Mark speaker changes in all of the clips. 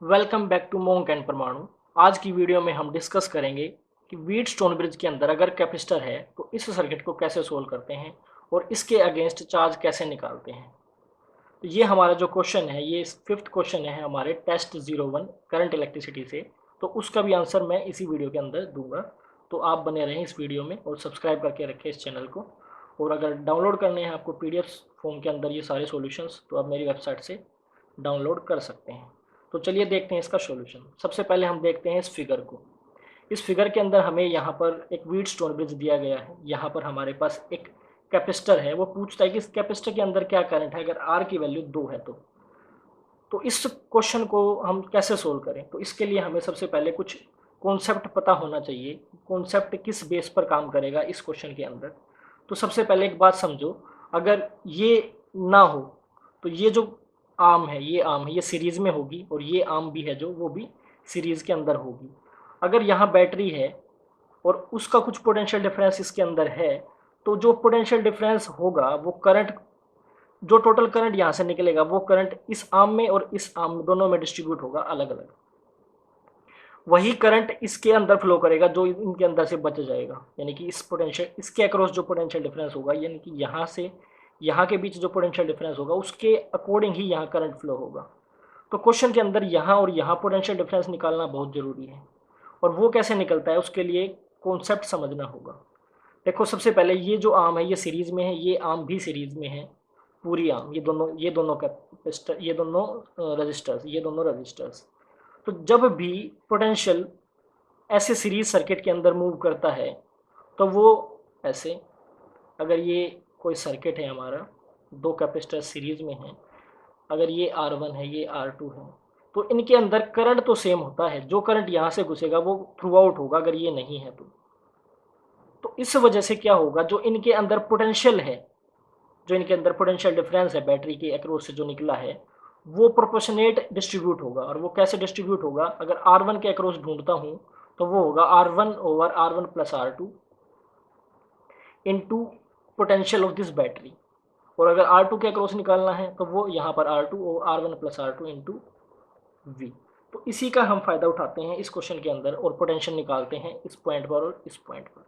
Speaker 1: Welcome back to Monk and Parmanu. आज की video में हम डिस्कस करेंगे कि व्हीटस्टोन ब्रिज के अंदर अगर कैपेसिटर है तो इस सर्किट को कैसे सोल्व करते हैं और इसके अगेंस्ट चार्ज कैसे निकालते हैं। तो ये हमारा जो क्वेश्चन है, ये फिफ्थ क्वेश्चन है हमारे टेस्ट 01 करंट इलेक्ट्रिसिटी से। तो उसका भी आंसर मैं इसी वीडियो के अंदर दूंगा। तो आप बने रहें इस वीडियो में और सब्सक्राइब करके रखें इस चैनल को। और अगर डाउनलोड करने हैं आपको पीडीएफ फॉर्म के अंदर ये सारे सॉल्यूशंस, तो आप मेरी वेबसाइट से डाउनलोड कर सकते हैं। तो चलिए देखते हैं इसका सॉल्यूशन। सबसे पहले हम देखते हैं इस फिगर को। इस फिगर के अंदर हमें यहाँ पर एक व्हीटस्टोन ब्रिज दिया गया है। यहाँ पर हमारे पास एक कैपेसिटर है। वो पूछता है कि इस कैपेसिटर के अंदर क्या करंट है अगर आर की वैल्यू 2 है तो इस क्वेश्चन को हम कैसे सोल्व करें। तो इसके लिए हमें सबसे पहले कुछ कॉन्सेप्ट पता होना चाहिए। कॉन्सेप्ट किस बेस पर काम करेगा इस क्वेश्चन के अंदर। तो सबसे पहले एक बात समझो, अगर ये ना हो तो ये जो आर्म है ये सीरीज में होगी, और ये आर्म भी है जो वो भी सीरीज के अंदर होगी। अगर यहाँ बैटरी है और उसका कुछ पोटेंशियल डिफरेंस इसके अंदर है, तो जो पोटेंशियल डिफरेंस होगा वो करंट, जो टोटल करंट यहाँ से निकलेगा वो करंट इस आर्म में और इस आर्म में दोनों में डिस्ट्रीब्यूट होगा अलग अलग। वही करंट इसके अंदर फ्लो करेगा जो इनके अंदर से बच जाएगा, यानी कि इस पोटेंशियल, इसके अक्रॉस जो पोटेंशियल डिफरेंस होगा, यानी कि यहाँ से यहाँ के बीच जो पोटेंशियल डिफरेंस होगा उसके अकॉर्डिंग ही यहाँ करंट फ्लो होगा। तो क्वेश्चन के अंदर यहाँ और यहाँ पोटेंशियल डिफरेंस निकालना बहुत ज़रूरी है। और वो कैसे निकलता है उसके लिए कॉन्सेप्ट समझना होगा। देखो, सबसे पहले ये जो आर्म है ये सीरीज में है, ये आर्म भी सीरीज में है। पूरी आर्म, ये दोनों कैपेसिटर, ये दोनों रजिस्टर्स। तो जब भी पोटेंशियल ऐसे सीरीज सर्किट के अंदर मूव करता है तो वो ऐसे, अगर ये कोई सर्किट है हमारा, दो कैपेसिटर सीरीज में है, अगर ये R1 है ये R2 है, तो इनके अंदर करंट तो सेम होता है। जो करंट यहाँ से घुसेगा वो थ्रू आउट होगा अगर ये नहीं है तो इस वजह से क्या होगा, जो इनके अंदर पोटेंशियल है, जो इनके अंदर पोटेंशियल डिफरेंस है बैटरी के अक्रॉस से जो निकला है, वो प्रोपोर्शनेट डिस्ट्रीब्यूट होगा। और वो कैसे डिस्ट्रीब्यूट होगा, अगर R1 के अक्रॉस ढूंढता हूँ तो वो होगा R1 over R1 plus R2 into potential of this battery. और अगर R2 के अक्रॉस निकालना है तो वो यहाँ पर R2 और R1 plus R2 into V। तो इसी का हम फायदा उठाते हैं इस क्वेश्चन के अंदर और पोटेंशियल निकालते हैं इस पॉइंट पर और इस पॉइंट पर।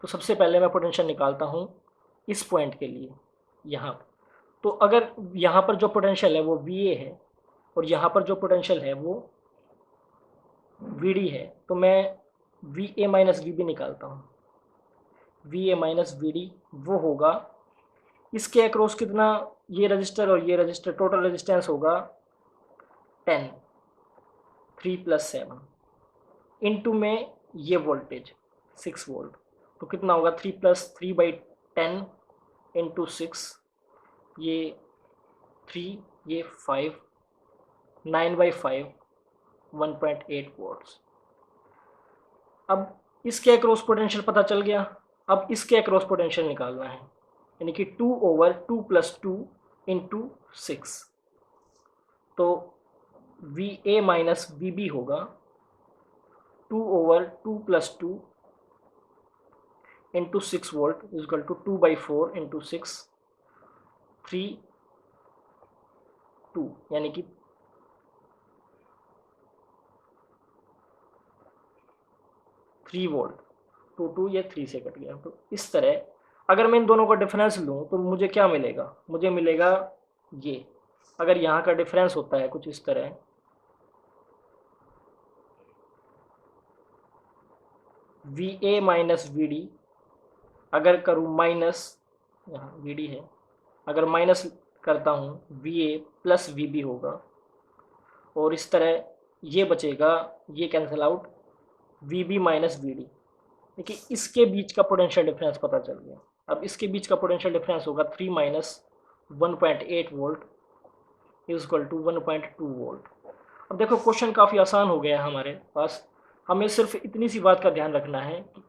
Speaker 1: तो सबसे पहले मैं पोटेंशियल निकालता हूँ इस पॉइंट के लिए यहाँ पर। तो अगर यहाँ पर जो पोटेंशियल है वो VA है और यहाँ पर जो पोटेंशियल है वो VD है, तो मैं VA माइनस VB निकालता हूँ। VA माइनस VD वो होगा, इसके अक्रॉस कितना, ये रजिस्टर और ये रजिस्टर, टोटल रेजिस्टेंस होगा 10, 3 प्लस 7 इंटू में ये वोल्टेज 6 वोल्ट। तो कितना होगा, 3 प्लस 3/10 इंटू 6, ये 3, ये 5, 9/5, 1.8 वोल्ट्स। अब इसके अक्रॉस पोटेंशियल पता चल गया। अब इसके अक्रॉस पोटेंशियल निकालना है, यानी कि 2 ओवर 2 प्लस 2 इंटू 6। तो VA माइनस VB होगा 2 over 2 plus 2 into 6 volt is equal to 2/4 into 6, 3, 2, यानी कि 3 वोल्ट। 2 ये 3 से कट गया। तो इस तरह अगर मैं इन दोनों का डिफरेंस लूँ तो मुझे क्या मिलेगा, मुझे मिलेगा ये। अगर यहाँ का डिफरेंस होता है कुछ इस तरह, VA माइनस VD, अगर करूँ माइनस, यहाँ VD है, अगर माइनस करता हूँ VA प्लस VB होगा। और इस तरह ये बचेगा, ये cancel out, VB minus VD। देखिए इसके बीच का पोटेंशियल डिफरेंस पता चल गया। अब इसके बीच का पोटेंशियल डिफरेंस होगा 3 minus 1.8 volt is equal to 1.2 volt. अब देखो क्वेश्चन काफ़ी आसान हो गया है हमारे पास। हमें सिर्फ इतनी सी बात का ध्यान रखना है कि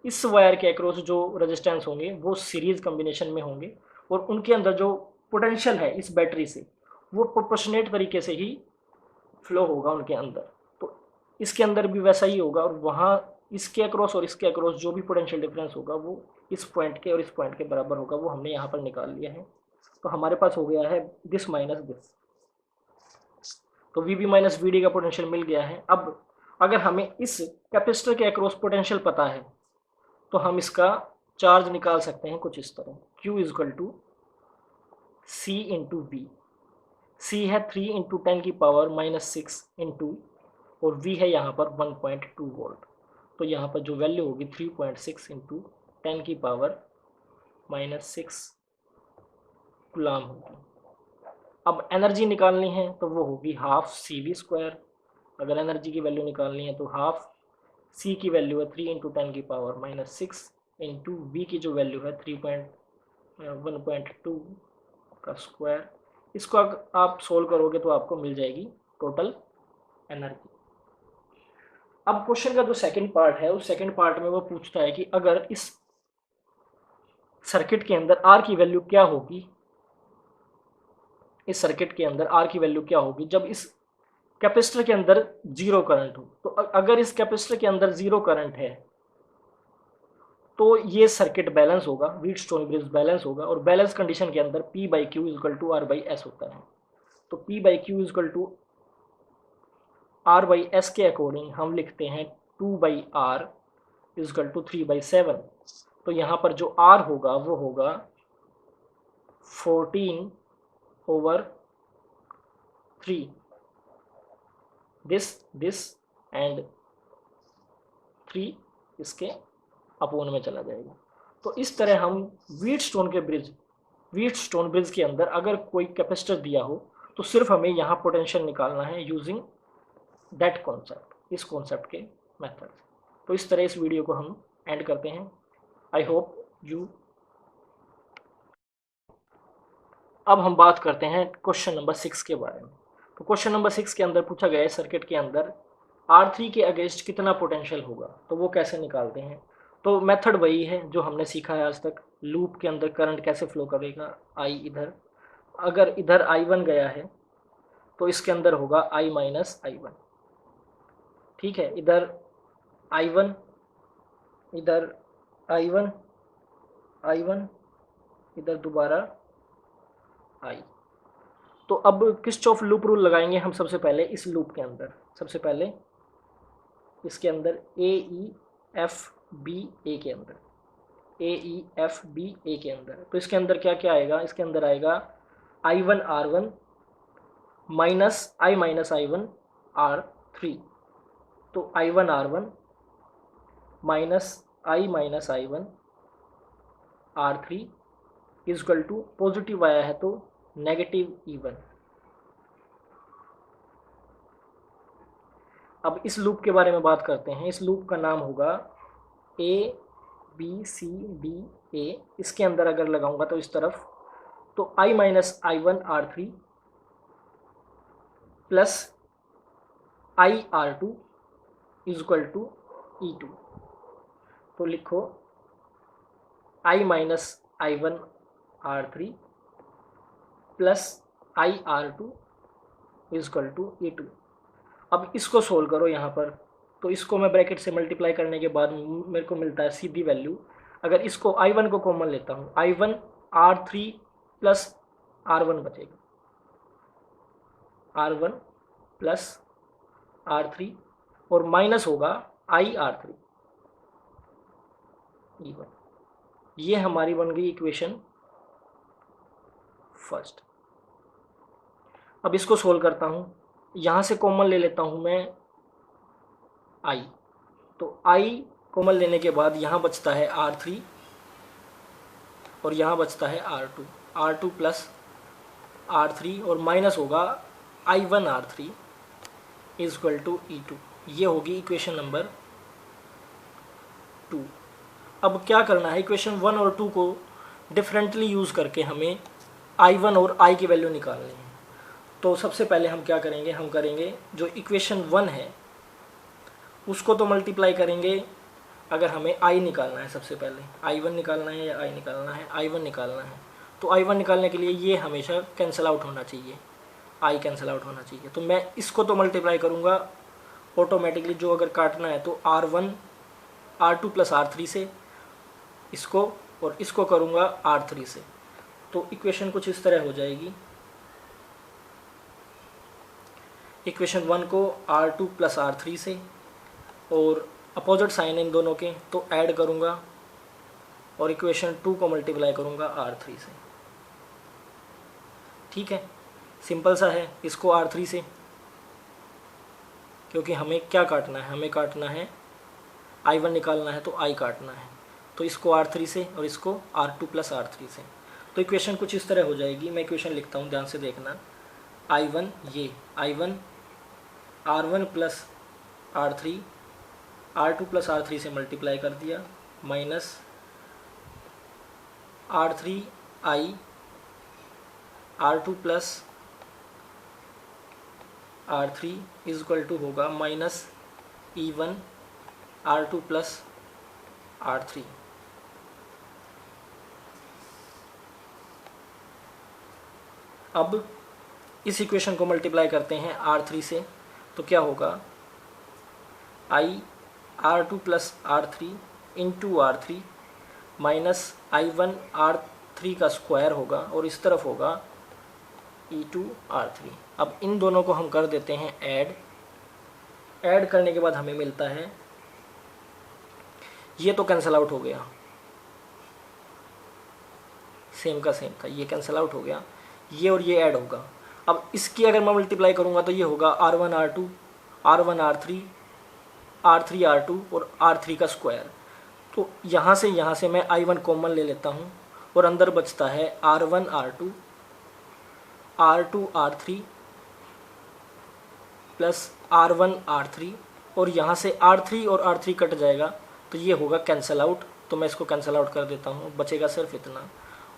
Speaker 1: इस वायर के अक्रॉस जो रेजिस्टेंस होंगे वो सीरीज कम्बिनेशन में होंगे, और उनके अंदर जो पोटेंशियल है इस बैटरी से वो प्रोपोर्शनेट तरीके से ही फ्लो होगा उनके अंदर। तो इसके अंदर भी वैसा ही होगा, और वहाँ इसके अक्रॉस और इसके अक्रॉस जो भी पोटेंशियल डिफरेंस होगा वो इस पॉइंट के और इस पॉइंट के बराबर होगा। वो हमने यहाँ पर निकाल लिया है। तो हमारे पास हो गया है दिस माइनस दिस। तो V B minus V D का पोटेंशियल मिल गया है। अब अगर हमें इस कैपेसिटर के अक्रॉस पोटेंशियल पता है तो हम इसका चार्ज निकाल सकते हैं कुछ इस तरह, Q is equal to C into V. C है 3 इंटू 10⁻⁻6 इंटू, और वी है यहाँ पर 1.2 वोल्ट। तो यहाँ पर जो वैल्यू होगी 3.6 इंटू 10⁻⁻6 गुलाम होगी। अब एनर्जी निकालनी है तो वो होगी हाफ सी वी स्क्वायर। अगर एनर्जी की वैल्यू निकालनी है तो हाफ सी की वैल्यू है 3 इंटू 10⁻⁻6 इंटू वी की जो वैल्यू है 1.2 का स्क्वायर। इसको आप सोल्व करोगे तो आपको मिल जाएगी टोटल एनर्जी। अब क्वेश्चन का जो सेकंड पार्ट है उस सेकंड पार्ट में वो पूछता है कि अगर इस सर्किट के अंदर आर की वैल्यू क्या होगी, इस सर्किट के अंदर आर की वैल्यू क्या होगी जब इस कैपेसिटर के अंदर जीरो करंट हो। तो अगर इस कैपेसिटर के अंदर जीरो करंट है तो ये सर्किट बैलेंस होगा, व्हीटस्टोन ब्रिज बैलेंस होगा, और बैलेंस कंडीशन के अंदर P by Q is equal to R by S होता है। तो P by Q is equal to R by S के अकॉर्डिंग हम लिखते हैं 2 बाई आर इजकल टू 3/7। तो यहाँ पर जो R होगा वो होगा 14/3, दिस एंड 3 इसके अपोन में चला जाएगा। तो इस तरह हम व्हीटस्टोन ब्रिज के अंदर अगर कोई कैपेसिटर दिया हो तो सिर्फ हमें यहाँ पोटेंशियल निकालना है यूजिंग दैट कॉन्सेप्ट, इस कॉन्सेप्ट के मेथड। तो इस तरह इस वीडियो को हम एंड करते हैं। I hope you. अब हम बात करते हैं क्वेश्चन नंबर 6 के बारे में। तो क्वेश्चन नंबर 6 के अंदर पूछा गया है सर्किट के अंदर R3 के अगेंस्ट कितना पोटेंशियल होगा, तो वो कैसे निकालते हैं। तो मेथड वही है जो हमने सीखा है आज तक। लूप के अंदर करंट कैसे फ्लो करेगा, I इधर, अगर इधर I1 गया है तो इसके अंदर होगा I माइनस I1। ठीक है, इधर I1, इधर I1, इधर दोबारा I। तो अब किरचॉफ लूप रूल लगाएंगे हम सबसे पहले इस लूप के अंदर। सबसे पहले इसके अंदर AEFBA के अंदर, AEFBA के अंदर, तो इसके अंदर क्या क्या आएगा, इसके अंदर आएगा I1 R1 minus I minus I1 R3। तो I1 R1 minus I minus I1 R3 is equal to, positive आया है तो नेगेटिव E1। अब इस लूप के बारे में बात करते हैं। इस लूप का नाम होगा ABCDA। इसके अंदर अगर लगाऊंगा तो इस तरफ, तो I minus I1 R3 plus I R2 is equal to E2। तो लिखो I minus I1 R3 plus I R2 is equal to E2। अब इसको सोल्व करो यहाँ पर, तो इसको मैं ब्रैकेट से मल्टीप्लाई करने के बाद मेरे को मिलता है सीधी वैल्यू। अगर इसको I1 को कॉमन लेता हूँ, I1 R3 प्लस R1 बचेगा, R1 प्लस R3, और माइनस होगा I R3 E1। ये हमारी बन गई इक्वेशन फर्स्ट। अब इसको सोल्व करता हूँ, यहाँ से कॉमन ले लेता हूँ मैं I। तो I कॉमन लेने के बाद यहाँ बचता है R3 और यहाँ बचता है R2 प्लस R3, और माइनस होगा I1 R3 equal to E2। ये होगी इक्वेशन नंबर 2। अब क्या करना है, इक्वेशन 1 और 2 को डिफरेंटली यूज़ करके हमें I1 और I की वैल्यू निकालनी है। तो सबसे पहले हम क्या करेंगे, हम करेंगे जो इक्वेशन 1 है उसको तो मल्टीप्लाई करेंगे। अगर हमें I निकालना है, सबसे पहले I1 निकालना है या I निकालना है, I1 निकालना है, तो I1 निकालने के लिए ये हमेशा कैंसिल आउट होना चाहिए, I कैंसिल आउट होना चाहिए। तो मैं इसको तो मल्टीप्लाई करूँगा ऑटोमेटिकली, जो अगर काटना है तो R1 R2 प्लस R3 से इसको, और इसको करूँगा R3 से। तो इक्वेशन कुछ इस तरह हो जाएगी, इक्वेशन 1 को R2 प्लस R3 से और अपोजिट साइन इन दोनों के तो ऐड करूँगा और इक्वेशन 2 को मल्टीप्लाई करूँगा R3 से। ठीक है, सिंपल सा है। इसको R3 से, क्योंकि हमें क्या काटना है, हमें काटना है I1 निकालना है तो I काटना है, तो इसको R3 से और इसको R2 प्लस R3 से। तो इक्वेशन कुछ इस तरह हो जाएगी। मैं इक्वेशन लिखता हूँ, ध्यान से देखना। I1 ये I1 R1 plus R3 R2 plus R3 से मल्टीप्लाई कर दिया minus R3I R2 plus R3 is equal to होगा minus E1 R2 plus R3। अब इस इक्वेशन को मल्टीप्लाई करते हैं R3 से, तो क्या होगा I R2 plus R3 into R3 minus I1 R3 का स्क्वायर होगा और इस तरफ होगा E2 R3। अब इन दोनों को हम कर देते हैं ऐड करने के बाद हमें मिलता है, ये तो कैंसिल आउट हो गया, सेम का सेम था, ये कैंसिल आउट हो गया, ये और ये ऐड होगा। अब इसकी अगर मैं मल्टीप्लाई करूँगा तो ये होगा R1 R2 R1 R3 R3 R2 और R3 का स्क्वायर। तो यहाँ से मैं I1 कॉमन ले लेता हूँ और अंदर बचता है R1 R2 R2 R3 plus R1 R3 और यहाँ से R3 और R3 कट जाएगा तो ये होगा कैंसिल आउट। तो मैं इसको कैंसिल आउट कर देता हूँ, बचेगा सिर्फ इतना।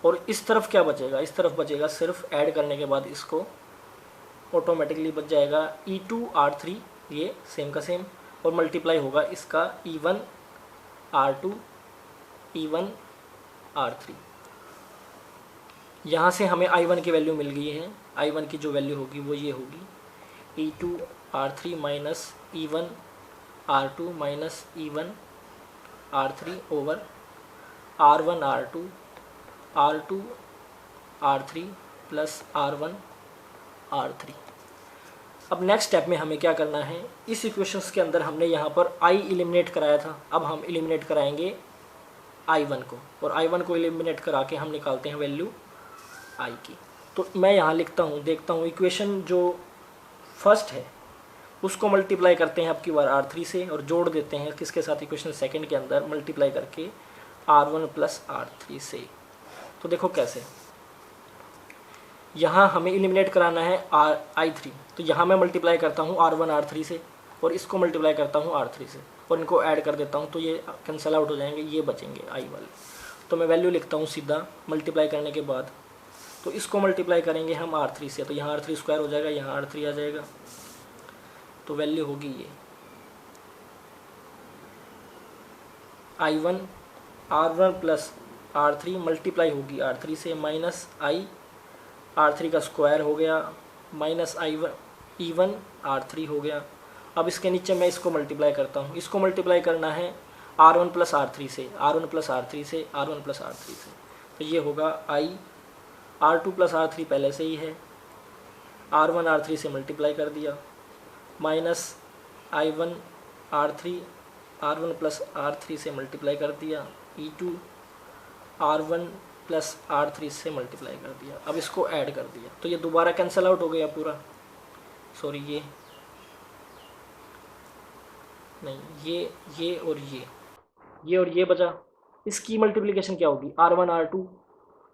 Speaker 1: और इस तरफ क्या बचेगा, इस तरफ बचेगा सिर्फ ऐड करने के बाद इसको ऑटोमेटिकली बच जाएगा E2 R3, ये सेम का सेम, और मल्टीप्लाई होगा इसका E1 R2 E1 R3। यहाँ से हमें I1 की वैल्यू मिल गई है। I1 की जो वैल्यू होगी वो ये होगी E2 R3 minus E1 R2 minus E1 R3 over R1 R2 R2 R3 plus R1 R3। अब नेक्स्ट स्टेप में हमें क्या करना है, इस इक्वेशंस के अंदर हमने यहाँ पर I एलिमिनेट कराया था, अब हम एलिमिनेट कराएंगे I1 को, और I1 को एलिमिनेट करा के हम निकालते हैं वैल्यू I की। तो मैं यहाँ लिखता हूँ, देखता हूँ इक्वेशन जो फर्स्ट है उसको मल्टीप्लाई करते हैं अब की बार R3 से और जोड़ देते हैं किसके साथ, इक्वेशन सेकंड के अंदर मल्टीप्लाई करके R1 प्लस R3 से। तो देखो कैसे, यहाँ हमें एलिमिनेट कराना है I3, तो यहाँ मैं मल्टीप्लाई करता हूँ R1 R3 से और इसको मल्टीप्लाई करता हूँ R3 से और इनको ऐड कर देता हूँ, तो ये कैंसिल आउट हो जाएंगे, ये बचेंगे I वाले। तो मैं वैल्यू लिखता हूँ सीधा मल्टीप्लाई करने के बाद। तो इसको मल्टीप्लाई करेंगे हम R3 से, तो यहाँ R3 स्क्वायर हो जाएगा, यहाँ R3 आ जाएगा, तो वैल्यू होगी ये I1 R1 plus R3 multiply होगी R3 से माइनस I R3 का स्क्वायर हो गया माइनस E1 R3 हो गया। अब इसके नीचे मैं इसको मल्टीप्लाई करता हूँ, इसको मल्टीप्लाई करना है R1 प्लस R3 से, R1 प्लस R3 से, R1 प्लस R3 से। तो ये होगा I R2 प्लस R3 पहले से ही है, R1 R3 से मल्टीप्लाई कर दिया minus I1 R3 R1 plus R3 से मल्टीप्लाई कर दिया, E2 R1 प्लस R3 से मल्टीप्लाई कर दिया। अब इसको ऐड कर दिया तो ये दोबारा कैंसिल आउट हो गया पूरा, सॉरी ये और ये बचा। इसकी मल्टीप्लिकेशन क्या होगी, R1 R2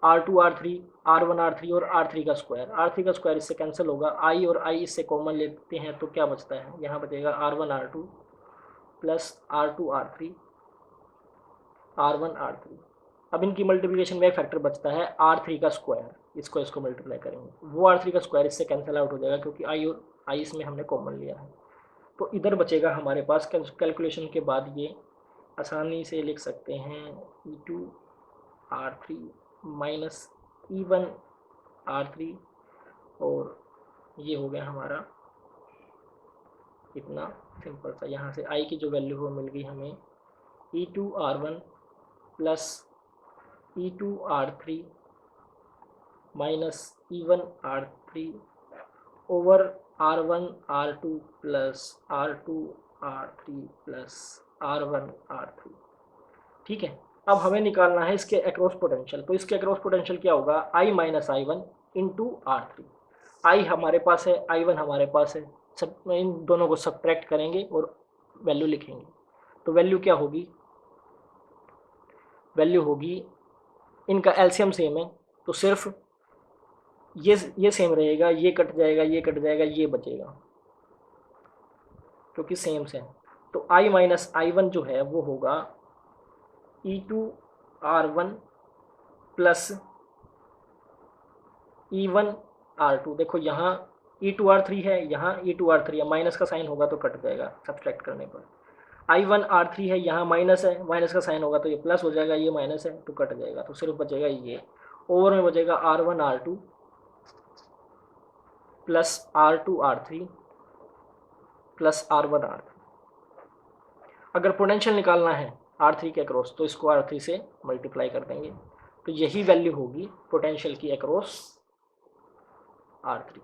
Speaker 1: R2 R3 R1 R3 और R3 का स्क्वायर, R3 का स्क्वायर इससे कैंसिल होगा, I और I इससे कॉमन लेते हैं तो क्या बचता है, यहाँ बचेगा R1 R2 plus R2 R3 R1 R3। अब इनकी मल्टीप्लिकेशन में एक फैक्टर बचता है R3 का स्क्वायर, इसको मल्टीप्लाई करेंगे, वो R3 का स्क्वायर इससे कैंसिल आउट हो जाएगा क्योंकि I और I इसमें हमने कॉमन लिया है। तो इधर बचेगा हमारे पास, कैलकुलेशन के बाद ये आसानी से लिख सकते हैं E2 R3 minus E1 R3 और ये हो गया हमारा इतना सिंपल सा। यहाँ से I की जो वैल्यू हो मिल गई हमें E2 R1 plus E2 R3 minus E1 R3 over R1 R2 plus R2 R3 plus R1 R3। ठीक है, अब हमें निकालना है इसके अक्रॉस पोटेंशियल। तो इसके अक्रॉस पोटेंशियल क्या होगा, I minus I one into R3। आई हमारे पास है, I1 हमारे पास है, सब इन दोनों को सब्ट्रैक्ट करेंगे और वैल्यू लिखेंगे। तो वैल्यू क्या होगी, वैल्यू होगी, इनका एलसीएम सेम है तो सिर्फ ये सेम रहेगा, ये कट जाएगा, ये कट जाएगा, ये बचेगा क्योंकि सेम से। तो I माइनस आई वन जो है वो होगा E2R1 प्लस E1 R2। देखो यहाँ E2R3 है, यहाँ E2R3 है, माइनस का साइन होगा तो कट जाएगा सब्ट्रैक्ट करने पर। I1 R3 है, यहाँ माइनस है, माइनस का साइन होगा तो ये प्लस हो जाएगा, ये माइनस है तो कट जाएगा, तो सिर्फ बचेगा ये। ओवर में बचेगा R1 R2 plus R2 R3 plus R1 R3। अगर पोटेंशियल निकालना है R3 के अक्रॉस तो इसको R3 से मल्टीप्लाई कर देंगे, तो यही वैल्यू होगी पोटेंशियल की अक्रॉस R3।